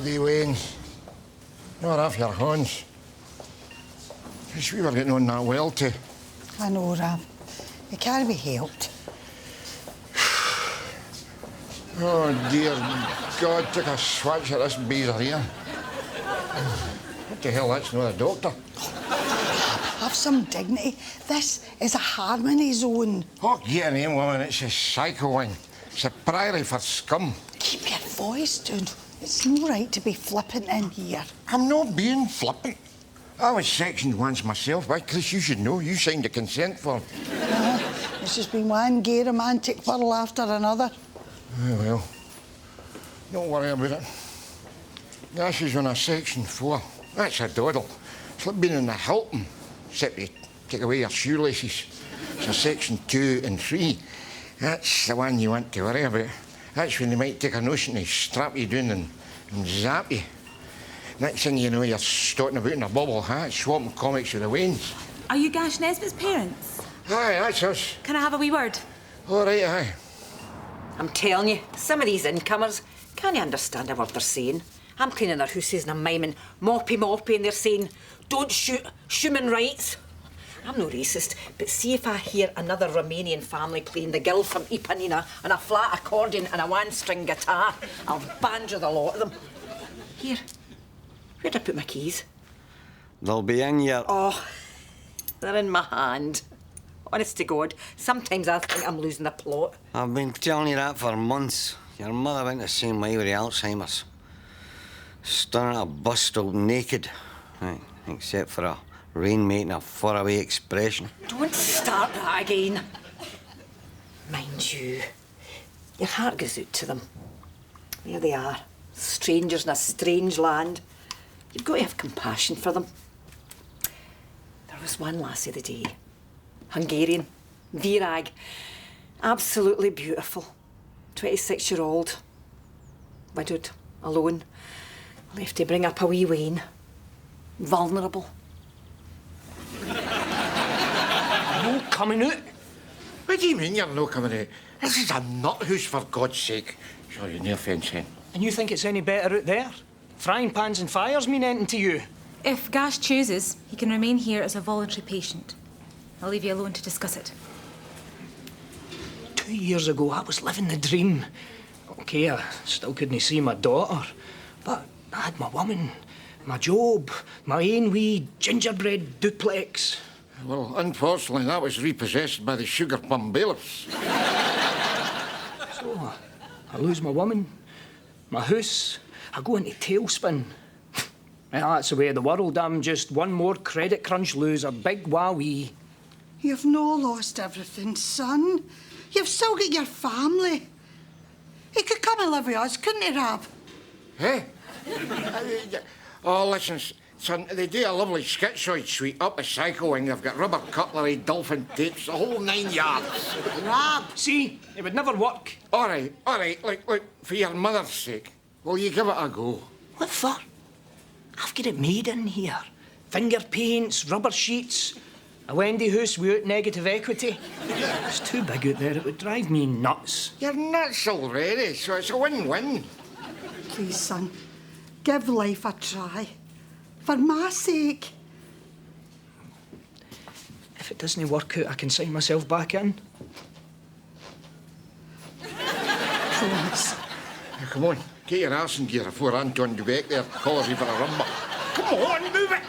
bloody wains. Not off your horns. Wish we were getting on that well, too. I know, Rab. It can't be helped. Oh, dear God, take a swatch at this beezer here. What the hell, that's not a doctor. Have some dignity. This is a harmony zone. Oh, get a name, woman. It's a psycho one. It's a priory for scum. Keep your voice down. It's no right to be flippant in here. I'm not being flippant. I was sectioned once myself. Why, Chris, you should know. You signed a consent form. It's just been one gay romantic whirl after another. Oh, well. Don't worry about it. Gash is on a section 4. That's a doddle. It's like being in the Hilton, except you take away your shoelaces. It's a section 2 and 3. That's the one you want to worry about. That's when they might take a notion to strap you down and zap you. Next thing you know, you're stotting about in a bubble hat, swapping comics with the wains. Are you Gash Nesbitt's parents? Aye, that's us. Can I have a wee word? All right, aye. I'm telling you, some of these incomers can't understand a word they're saying. I'm cleaning their hooses and I'm miming moppy and they're saying, don't shoot, human rights. I'm no racist, but see if I hear another Romanian family playing the girl from Ipanina on a flat accordion and a one-string guitar, I'll banjo the lot of them. Here, where'd I put my keys? They'll be in your... Oh, they're in my hand. Honest to God, sometimes I think I'm losing the plot. I've been telling you that for months. Your mother went the same way with the Alzheimer's. Staring at a bus stop naked, right, except for a rain-making a faraway expression. Don't start that again. Mind you, your heart goes out to them. There they are, strangers in a strange land. You've got to have compassion for them. There was one lassie the day, Hungarian, Virag, absolutely beautiful, 26-year-old, widowed, alone, left to bring up a wee Wayne, vulnerable. No coming out? What do you mean you're no coming out? This is a nut house, for God's sake. Sorry, no offence, hen. And you think it's any better out there? Frying pans and fires mean anything to you? If Gash chooses, he can remain here as a voluntary patient. I'll leave you alone to discuss it. 2 years ago, I was living the dream. OK, I still couldn't see my daughter, but I had my woman, my job, my ain wee gingerbread duplex. Well, unfortunately, that was repossessed by the sugar plum bailiffs. So, I lose my woman, my house, I go into tailspin. Well, that's the way of the world. I'm just one more credit crunch loser, big wowee. You've no lost everything, son. You've still got your family. He could come and live with us, couldn't he, Rab? Eh? Oh, listen, son, they do a lovely schizoid suite up a cycle wing. They've got rubber cutlery, dolphin tapes, the whole 9 yards. Rab! See, it would never work. All right, look, for your mother's sake, will you give it a go? What for? I've got it made in here. Finger paints, rubber sheets, a Wendy house without negative equity. It's too big out there, it would drive me nuts. You're nuts already, so it's a win-win. Please, son, give life a try. For my sake. If it doesn't work out, I can sign myself back in. Promise. Now, come on, get your arse in gear before Anton Dubek there calls you for a rumba. Come on, move it!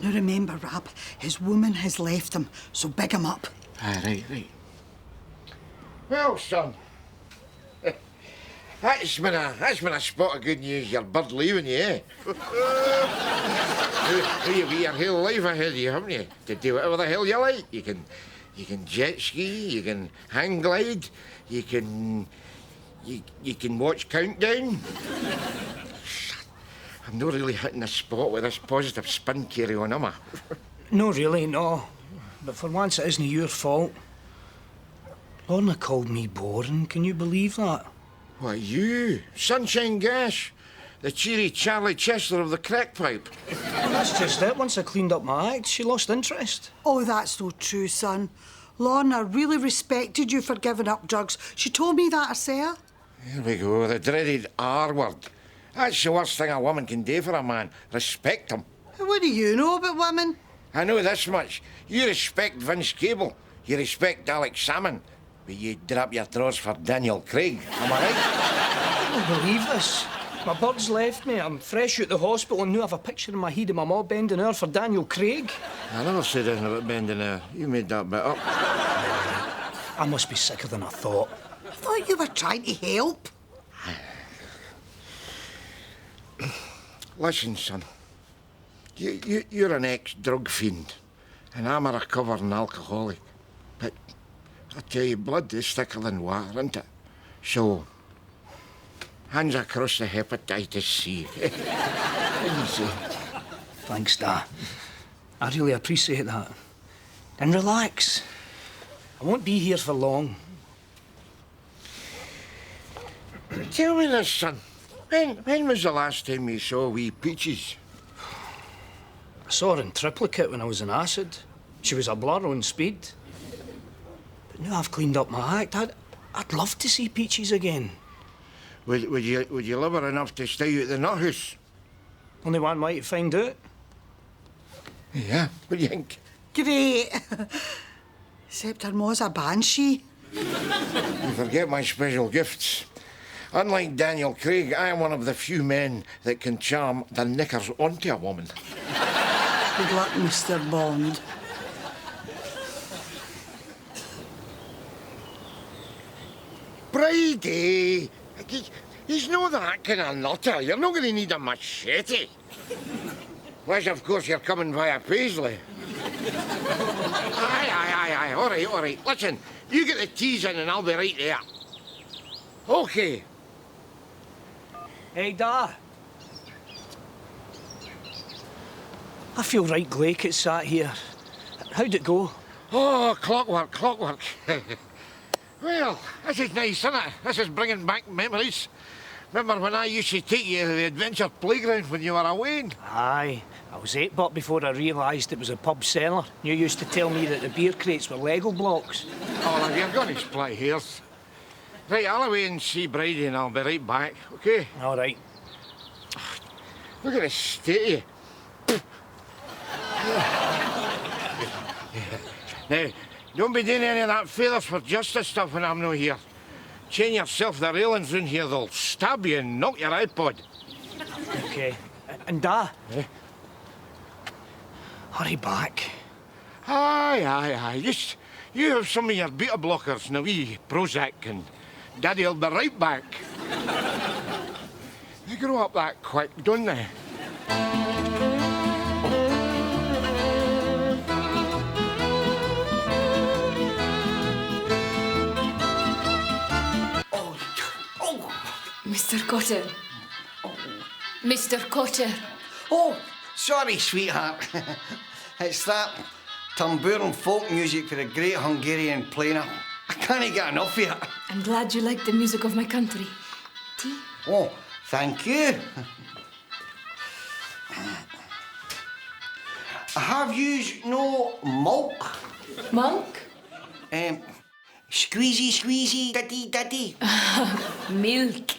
Now remember, Rab, his woman has left him, so big him up. Ah, right. Well, son, that's been a spot of good news. Your bird leaving you, eh? You've got your whole life ahead of you, haven't you? To do whatever the hell you like. You can jet ski, you can hang glide, you can watch Countdown. I'm not really hitting the spot with this positive spin carry on, am I? No, really, no. But for once, it isn't your fault. Lorna called me boring. Can you believe that? Why, you? Sunshine Gash, the cheery Charlie Chester of the crack pipe. That's just it. Once I cleaned up my act, she lost interest. Oh, that's not true, son. Lorna really respected you for giving up drugs. She told me that herself. Here we go, the dreaded R word. That's the worst thing a woman can do for a man. Respect him. What do you know about women? I know this much. You respect Vince Cable. You respect Alex Salmon. But you drop your drawers for Daniel Craig. Am I right? I don't believe this. My bird's left me. I'm fresh out the hospital and now have a picture in my head of my ma bending her for Daniel Craig. I never said anything about bending her. You made that bit up. I must be sicker than I thought. I thought you were trying to help. Listen, son. You're an ex-drug fiend, and I'm a recovering alcoholic. But I tell you, blood is thicker than water, isn't it? So, hands across the hepatitis C. Easy. Thanks, Dad. I really appreciate that. And relax. I won't be here for long. Tell me this, son. When was the last time you saw wee Peaches? I saw her in triplicate when I was in acid. She was a blur on speed. But now I've cleaned up my act, I'd love to see Peaches again. Would you love her enough to stay at the nut house? Only one way to find out. Yeah, what do you think? Great. Except her ma's a banshee. You forget my special gifts. Unlike Daniel Craig, I am one of the few men that can charm the knickers onto a woman. Good luck, Mr. Bond. Brady! He's no that kind of nutter. You're not going to need a machete. Unless, of course, you're coming via Paisley. Aye. All right. Listen, you get the teas in and I'll be right there. OK. Hey, Da. I feel right glake it sat here. How'd it go? Oh, clockwork. Well, this is nice, isn't it? This is bringing back memories. Remember when I used to take you to the adventure playground when you were away? Aye. I was 8 buck before I realised it was a pub cellar. You used to tell me that the beer crates were Lego blocks. Oh, look, you're going to split hairs. Right, I'll away and see Brady and I'll be right back, OK? All right. Look at the state of you. Now, don't be doing any of that feathers for justice stuff when I'm not here. Chain yourself the railings round here, they'll stab you and knock your iPod. OK. And Da? Eh? Hurry back. Aye. Just, you have some of your beta blockers and a wee Prozac and Daddy'll be right back. They grow up that quick, don't they? Mr. Cotter. Mr. Cotter. Oh, sorry, sweetheart. It's that tambourine folk music for a great Hungarian player. I can't get enough of it. I'm glad you like the music of my country. Tea? Oh, thank you. Have you no milk? Monk? Squeezy, daddy. Milk.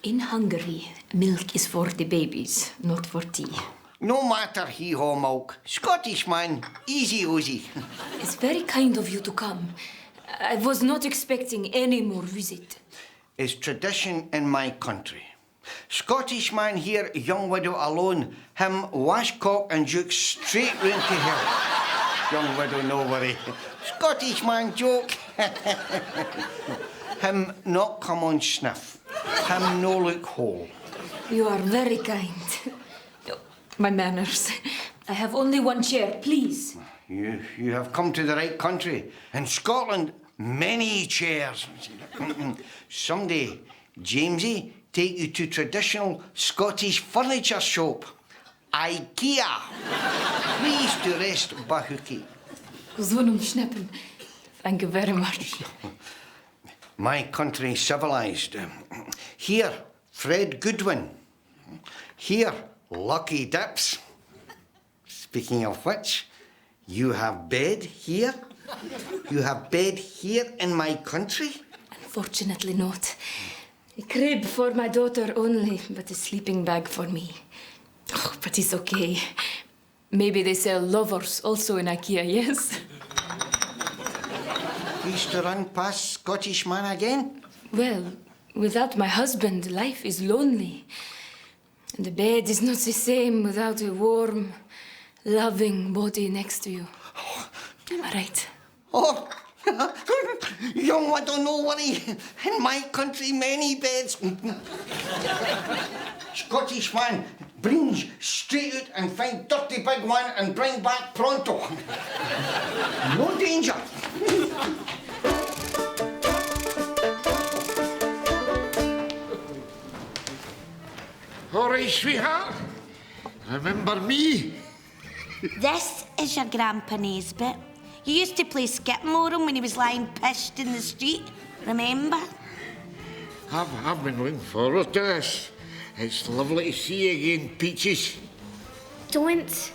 In Hungary, milk is for the babies, not for tea. No matter hee-haw milk. Scottish man, easy oozy. It's very kind of you to come. I was not expecting any more visit. It's tradition in my country. Scottish man here, young widow alone. Him washcock and juke straight round to hell. Young widow, no worry. Scottish man joke. Him not come on sniff. Him no look whole. You are very kind. My manners. I have only one chair, please. You have come to the right country. In Scotland, many chairs. Someday, Jamesie, take you to traditional Scottish furniture shop. IKEA. Please to rest Bahuki. Gezwungen schnappen. Thank you very much. My country civilised. Here, Fred Goodwin. Here, Lucky Dips. Speaking of which, you have bed here. You have bed here in my country? Unfortunately not. A crib for my daughter only, but a sleeping bag for me. Oh, but it's okay. Maybe they sell lovers also in IKEA, yes? Used to run past Scottish man again? Well, without my husband, life is lonely. And the bed is not the same without a warm, loving body next to you. Am I right? Oh, young one, don't know worry. In my country, many beds. Scottish man brings straight out and find dirty big one and bring back pronto. No danger. All right, sweetheart. Remember me? This is your Grandpa Nesbitt. You used to play Skipmore when he was lying pissed in the street. Remember? I've been looking forward to this. It's lovely to see you again, Peaches. Don't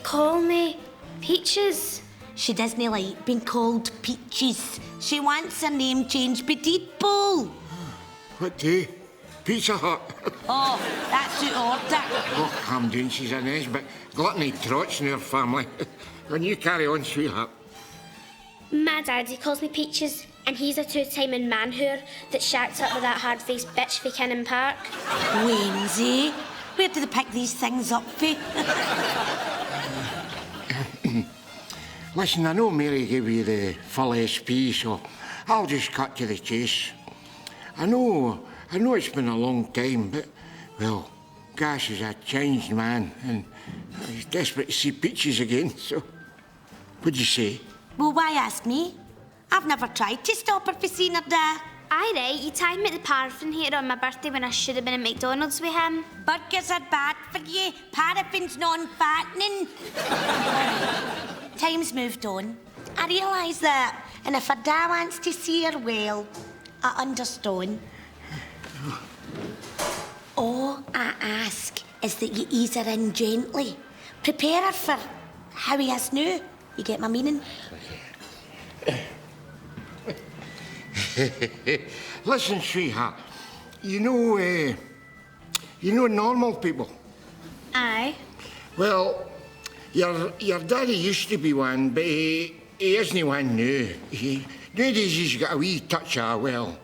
call me Peaches. She doesn't like being called Peaches. She wants her name changed by Deadpool. What day? Pizza Hut. Oh, that's out of order. Oh, calm down, she's a Nesbitt. Gluttony trots in her family. When you carry on, sweetheart. My daddy calls me Peaches, and he's a two-timing man-whore that shacks up with that hard-faced bitch for Kinnan Park. Wednesday, where do they pick these things up for? Listen, I know Mary gave you the full SP, so I'll just cut to the chase. I know it's been a long time, but, well, Gash is a changed man, and he's desperate to see Peaches again, so what'd you say? Well, why ask me? I've never tried to stop her from seeing her dad. Aye, right, you tied me at the paraffin heater on my birthday when I should have been at McDonald's with him. Burgers are bad for you. Paraffin's non-fattening. Time's moved on. I realise that. And if her dad wants to see her, well, I understand. All I ask is that you ease her in gently. Prepare her for how he is now. You get my meaning? Listen, sweetheart, you know normal people? Aye. Well, your daddy used to be one, but he isn't one now. Nowadays he's got a wee touch of, well,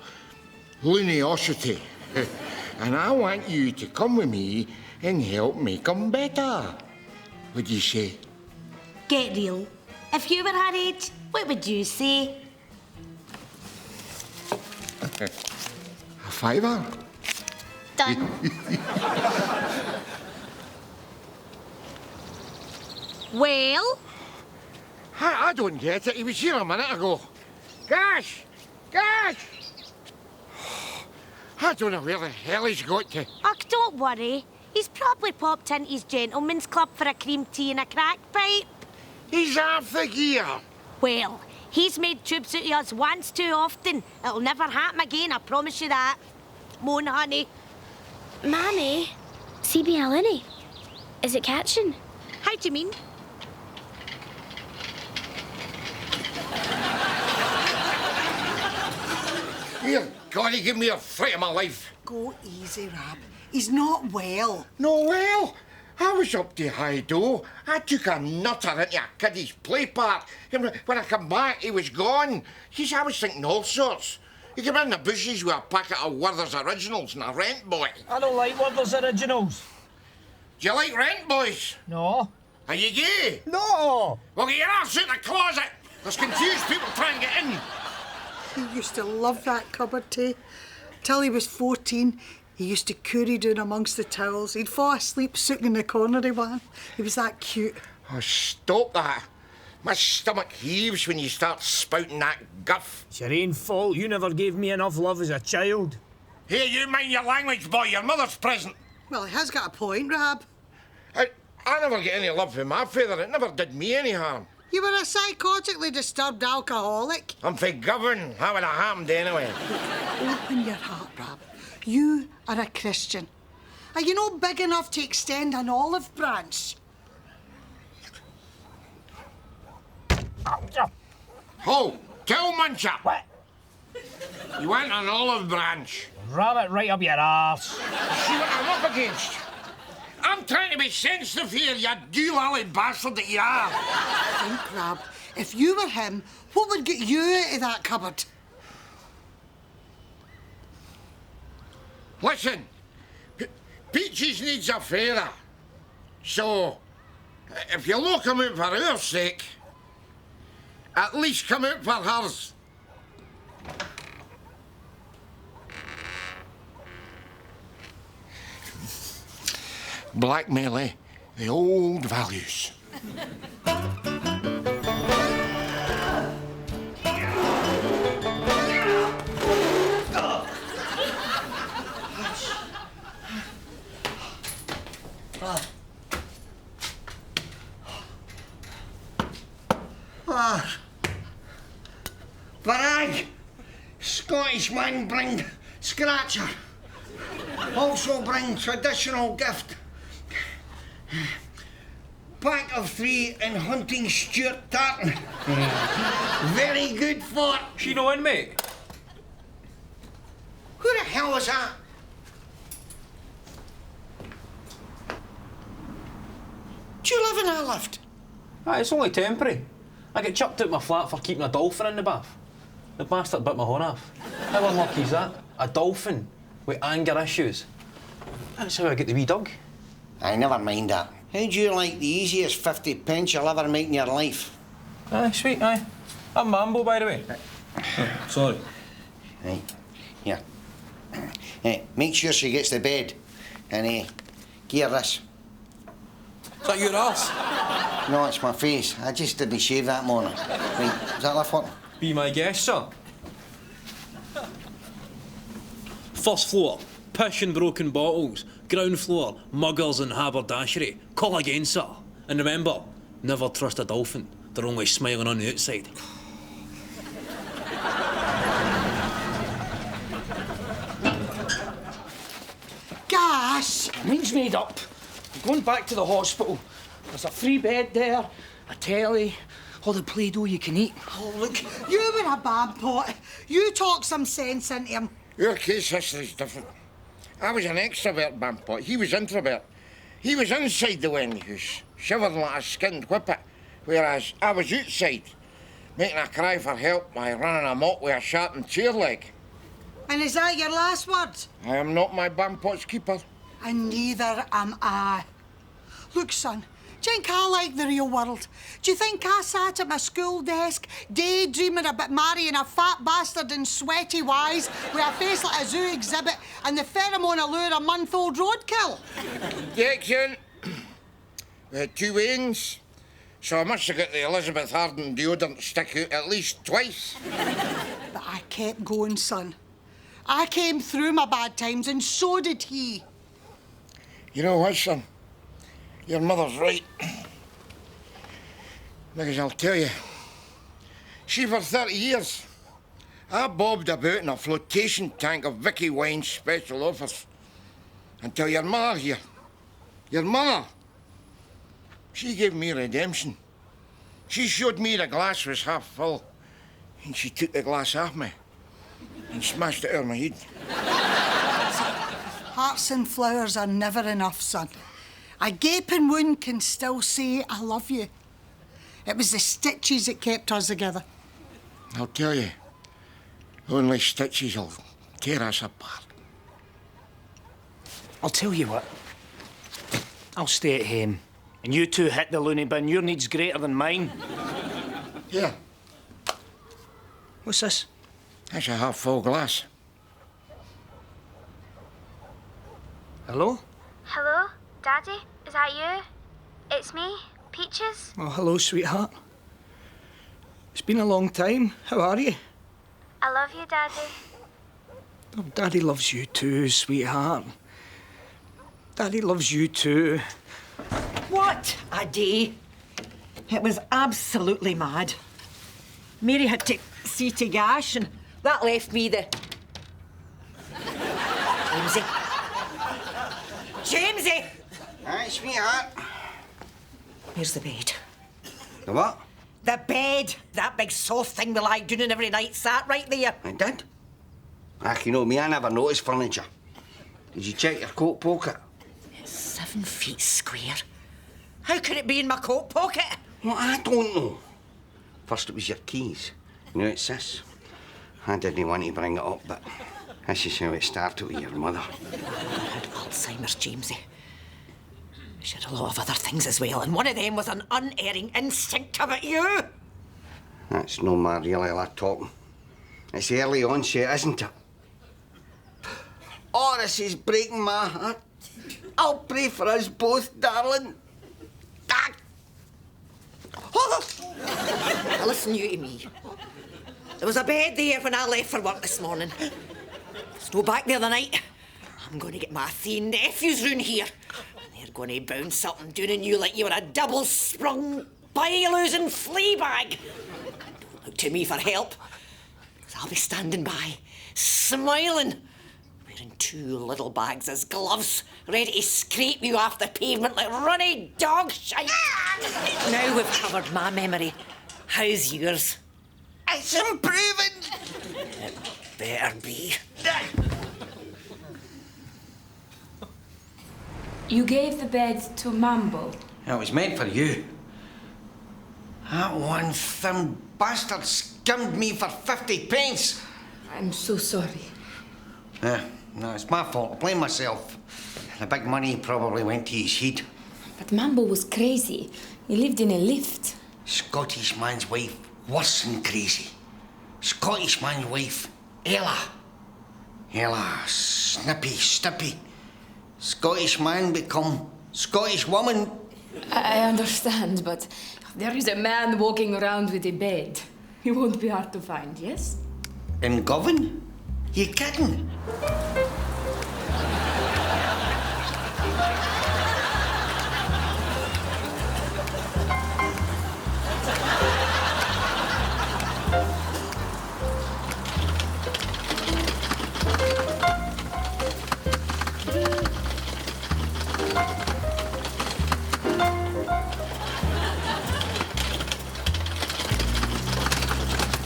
luminosity. And I want you to come with me and help make him better. What do you say? Get real. If you were her age, what would you say? A fiver? Done. Well? I don't get it. He was here a minute ago. Gash! Gash! I don't know where the hell he's got to. Oh, don't worry. He's probably popped into his gentleman's club for a cream tea and a crack pipe. He's half the gear. Well, he's made tubes out of us once too often. It'll never happen again, I promise you that. Moan, honey. Mammy, CBL, innit? Is it catching? How do you mean? Dear God, he gave me a fright of my life. Go easy, Rab. He's not well. No, well, I was up to high dough. I took a nutter into a kiddie's play park. And when I come back, he was gone. Geez, I was thinking all sorts. He came in the bushes with a packet of Werther's Originals and a Rent Boy. I don't like Werther's Originals. Do you like Rent Boys? No. Are you gay? No! Well, get your arse out the closet. There's confused people trying to get in. He used to love that cupboard tea. Till he was 14, he used to curry down amongst the towels. He'd fall asleep sitting in the corner of one. He was that cute. Oh, stop that. My stomach heaves when you start spouting that guff. It's your own fault. You never gave me enough love as a child. Here, you mind your language, boy. Your mother's present. Well, he has got a point, Rab. I never get any love from my father. It never did me any harm. You were a psychotically disturbed alcoholic. I'm forgiven. How would it happened anyway? Open your heart, Rab. You are a Christian. Are you not big enough to extend an olive branch? Ho! Tell Muncher! What? You want an olive branch? Ram it right up your arse. See what I'm up against? I'm trying to be sensitive here, you doolally bastard that you are. Think, Rab, if you were him, what would get you out of that cupboard? Listen, Peaches needs a fairer. So, if you look come out for our sake, at least come out for hers. Blackmail, eh? The old values. Virag, Scottish man bring scratcher. Also bring traditional gift. Pack of 3 in hunting Stuart tartan. Very good for... She no in, mate? Who the hell was that? Do you live in a lift? Aye, it's only temporary. I get chucked out my flat for keeping a dolphin in the bath. The bastard bit my horn off. How unlucky is that? A dolphin with anger issues. That's how I get the wee dog. Aye, never mind that. How'd you like the easiest 50 pence you'll ever make in your life? Aye, sweet, aye. I'm Mambo, by the way. Sorry. Right, here. Make sure she gets to bed. And, give her this. Is that your arse? No, it's my face. I just didn't shave that morning. Right, is that left one? Be my guest, sir. First floor, pish and broken bottles. Ground floor, muggers and haberdashery. Call again, sir. And remember, never trust a dolphin. They're only smiling on the outside. Gash! Mine's made up. I'm going back to the hospital. There's a free bed there, a telly, all the Play-Doh you can eat. Oh, look, you were a bad pot. You talk some sense into him. Your case history's different. I was an extrovert bampot. He was introvert. He was inside the Wendy house, shivering like a skinned whippet, whereas I was outside, making a cry for help by running amok with a sharpened chair leg. And is that your last word? I am not my bampot's keeper. And neither am I. Look, son, do you think I like the real world? Do you think I sat at my school desk daydreaming about marrying a fat bastard in sweaty wise with a face like a zoo exhibit and the pheromone allure a month-old roadkill? Objection. We had 2 weightings, so I must have got the Elizabeth Arden deodorant stick out at least twice. But I kept going, son. I came through my bad times and so did he. You know what, son? Your mother's right. Because I'll tell you, she for 30 years, I bobbed about in a flotation tank of Vicky Wine's special offers. Until your mother here, your mother, she gave me redemption. She showed me the glass was half full, and she took the glass off me and smashed it out of my head. Hearts and flowers are never enough, son. A gaping wound can still say, I love you. It was the stitches that kept us together. I'll tell you, only stitches will tear us apart. I'll tell you what. I'll stay at home. And you two hit the loony bin. Your need's greater than mine. Here. What's this? That's a half-full glass. Hello? Hello? Daddy? Is that you? It's me, Peaches. Oh, hello, sweetheart. It's been a long time. How are you? I love you, Daddy. Oh, Daddy loves you too, sweetheart. Daddy loves you too. What a day. It was absolutely mad. Mary had to see to Gash and that left me the... Jamesie. Jamesie! Aye, sweetheart. Here's the bed. The what? The bed. That big soft thing we lie down in every night sat right there. I did? You know me, I never noticed furniture. Did you check your coat pocket? It's 7 feet square. How could it be in my coat pocket? Well, I don't know. First it was your keys. You know, it's this. I didn't want to bring it up, but this is how it started with your mother. I had Alzheimer's, Jamesie. She had a lot of other things as well, and one of them was an unerring instinct about you. That's no more really like talking. It's the early onset, isn't it? Oh, this is breaking my heart. I'll pray for us both, darling. Ah. Oh. Now listen you to me. There was a bed there when I left for work this morning. There's no back there the night. I'm going to get my 3 nephews round here. They're going to bounce something down on you like you were a double-sprung, bye-losing flea bag. Don't look to me for help, because I'll be standing by, smiling, wearing 2 little bags as gloves, ready to scrape you off the pavement like runny dog shite. Now we've covered my memory. How's yours? It's improving. It better be. You gave the bed to Mambo. It was meant for you. That one thin bastard skimmed me for 50 pence. I'm so sorry. No, it's my fault. I blame myself. The big money probably went to his head. But Mambo was crazy. He lived in a lift. Scottish man's wife, worse than crazy. Scottish man's wife, Ella. Ella, snippy. Scottish man become Scottish woman. I understand, but there is a man walking around with a bed. He won't be hard to find, yes? In Govan? You kidding?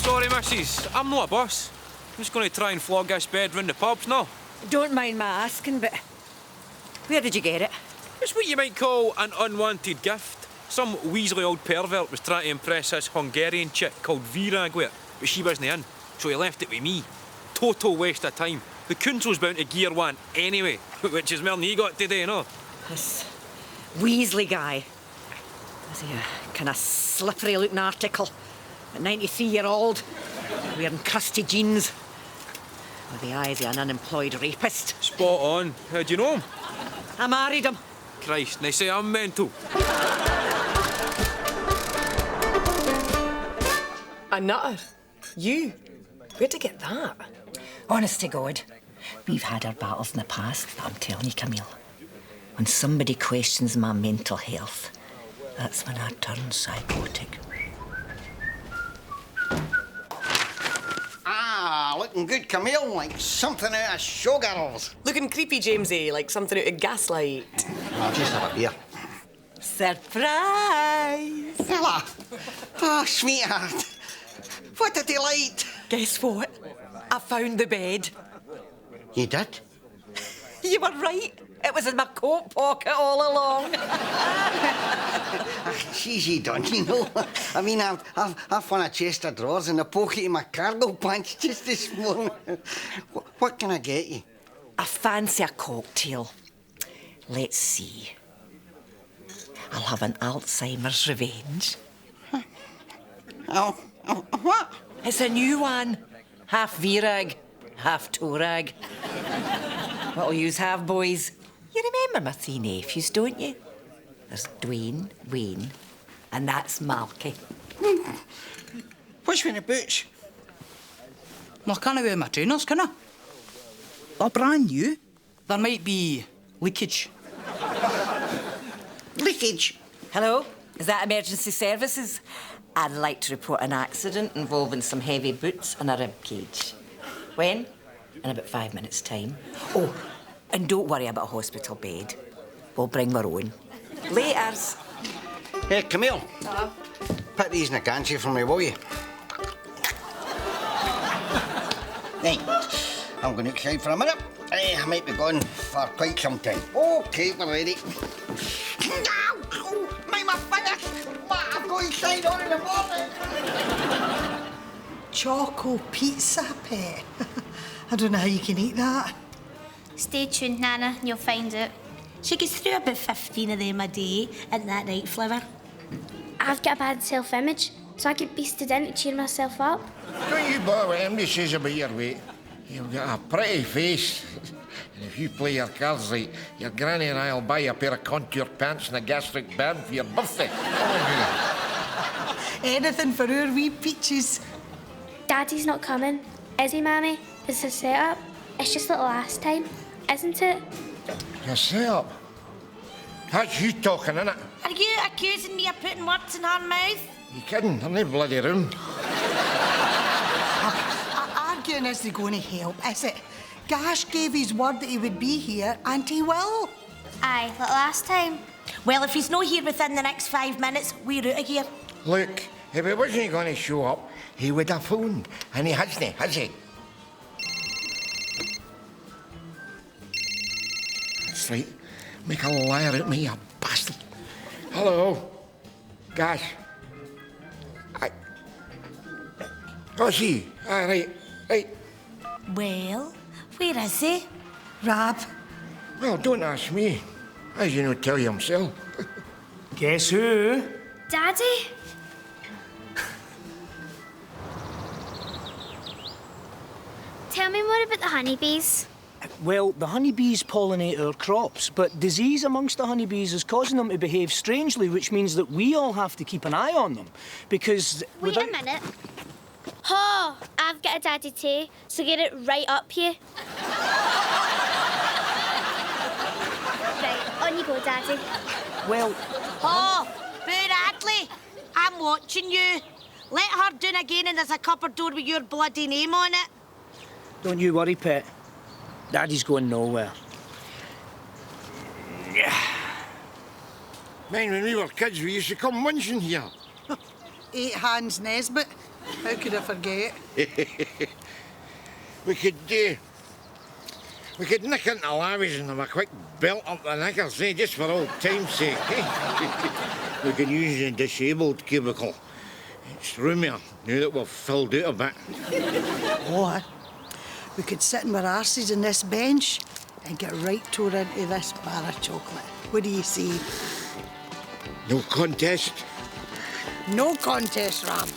Sorry, missus. I'm not a boss. I'm just going to try and flog this bed round the pubs now. Don't mind my asking, but where did you get it? It's what you might call an unwanted gift. Some weaselly old pervert was trying to impress this Hungarian chick called Virag with it, but she wasn't in, so he left it with me. Total waste of time. The Kunzel's bound to gear one anyway, which is more than he got today, no? This Weasley guy. Is he a kind of slippery-looking article? A 93-year-old, wearing crusty jeans, with the eyes of an unemployed rapist. Spot on. How do you know him? I married him. Christ, they say I'm mental. A nutter? You? Where'd you get that? Honest to God, we've had our battles in the past, but I'm telling you, Camille, when somebody questions my mental health, that's when I turn psychotic. Looking good, Camille, like something out of Showgirls. Looking creepy, Jamesie, like something out of Gaslight. I'll just have a beer. Surprise! Ella! Oh, sweetheart. What a delight. Guess what? I found the bed. You did? You were right. It was in my coat pocket all along. It's easy done, you know. I mean, I've found a chest of drawers in the pocket of my cargo pants just this morning. What can I get you? I fancy a cocktail. Let's see. I'll have an Alzheimer's revenge. Oh, what? It's a new one. Half Virag, half Torag. What'll yous have, boys? You remember my 3 nephews, don't you? There's Dwayne, Wayne, and that's Malky. Which one of boots? Well, I can't wear my trainers, can I? They're brand new. There might be leakage. Leakage? Hello? Is that emergency services? I'd like to report an accident involving some heavy boots and a rib cage. When? In about 5 minutes' time. Oh, and don't worry about a hospital bed. We'll bring our own. Laters. Hey, Camille. Put these in a gantry for me, will you? Right, I'm going outside for a minute. I might be gone for quite some time. OK, we're ready. My fingers! I've got inside on in the morning. Choco pizza, pet. I don't know how you can eat that. Stay tuned, Nana, and you'll find it. She gets through about 15 of them a day, isn't that right, Flower? I've got a bad self-image, so I get beasted in to cheer myself up. Don't you bother what MD says about your weight. You've got a pretty face. And if you play your cards right, your granny and I'll buy you a pair of contour pants and a gastric band for your birthday. Anything for our wee peaches. Daddy's not coming, is he, Mammy? It's a set-up. It's just like last time, isn't it? Your set-up? That's you talking, innit? Are you accusing me of putting words in her mouth? You kidding? I'm in the bloody room. Arguing isn't going to help, is it? Gash gave his word that he would be here, and he will. Aye, like last time. Well, if he's not here within the next 5 minutes, we're out of here. Look, if he wasn't going to show up, he would have phoned. And he hasn't, has he? That's right. Make a liar out of me, you bastard. Hello? Gash? Oh, she? Right. Well, where is he? Rab. Well, don't ask me. As you know, tell you himself. Guess who? Daddy? Tell me more about the honeybees. Well, the honeybees pollinate our crops, but disease amongst the honeybees is causing them to behave strangely, which means that we all have to keep an eye on them, because... Wait a minute. Oh, I've got a daddy too, so get it right up here. Right, on you go, Daddy. Well... Oh, Virag, I'm watching you. Let her down again and there's a cupboard door with your bloody name on it. Don't you worry, pet. Daddy's going nowhere. Man, when we were kids, we used to come munching here. 8 hands Nesbitt. How could I forget? We could nick into lavies and have a quick belt up the knickers, just for old time's sake, We could use the disabled cubicle. It's roomier, now that we've filled out a bit. What? We could sit in our arses on this bench and get right tore into this bar of chocolate. What do you see? No contest? No contest, Rab.